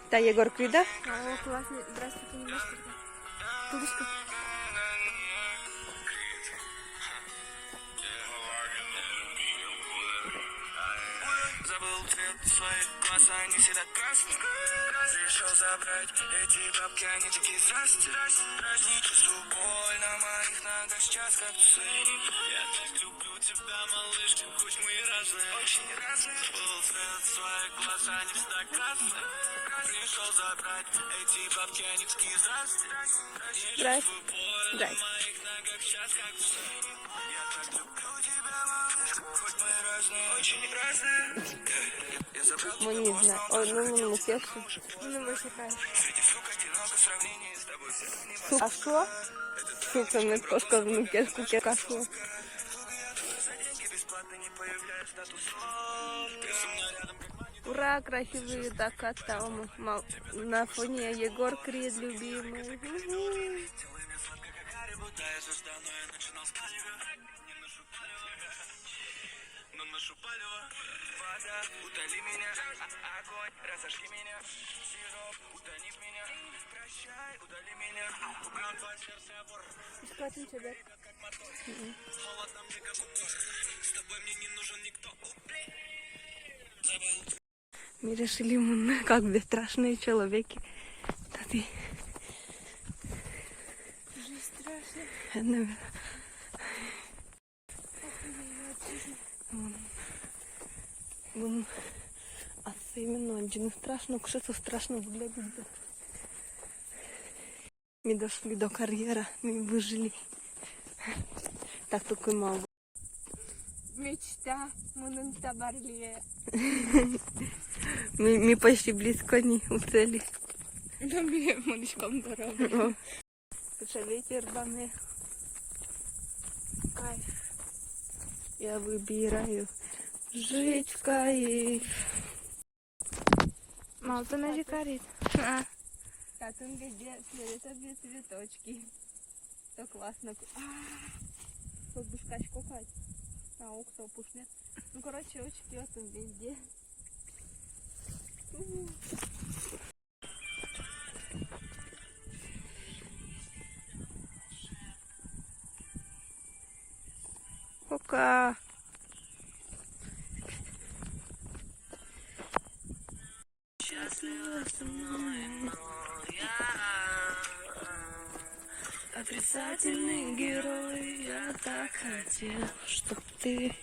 Та Єгор Крида? О, классный. Здравствуйте, немножко. Тудочка. Забыл цвет своих глаз, они всегда красные. Пришел забрать эти бабки, они такие здрасте, здрасте, здрасте. Не чувствую боль на моих ногах сейчас, как ты. Я так люблю тебя, малышка, хоть мы и разные, очень разные. Забыл цвет своих глаз, они всегда красные. Пришел забрать эти бабки, они такие здрасте, здрасте. Не чувствую боль на моих ногах сейчас, как ты. Я так люблю тебя, малышка, хоть мы и разные, очень разные. Ну, не знаю. Ой, ну, сердце. Ну, мы шикаем. А що? Сука, не кошка в кешку кашу. Ура, красивый закат там. На фоне Егор Крид, любимый. Утоли меня, огонь, разожги меня, сироп, утони в меня, прощай, удали меня, убрал твое сердце, обор, Бесплатный человек. холодно мне, как укор, с тобой мне не нужен никто, забыл. Мы решили, мы как бесстрашные человеки. Да ты... Жизнь страшная. Наверное. А це іменно не страшно, що це страшно виглядить. Мы дошли до карьера, мы выжили. Так только мало. Мечта Монунта Барле. Мы почти близко не у цели. Да, мне малышком дорога. Слушай, ветер баме. Кайф. Я выбираю жить в кайф. Мало то нажикарит. А там везде фиолетовые цветочки. То классно. Тут бы скачку кать. А ух, кто пушнет. Ну, короче, очень классно везде. Пока. Счастлива со мной, но я отрицательный герой. Я так хотел, чтоб ты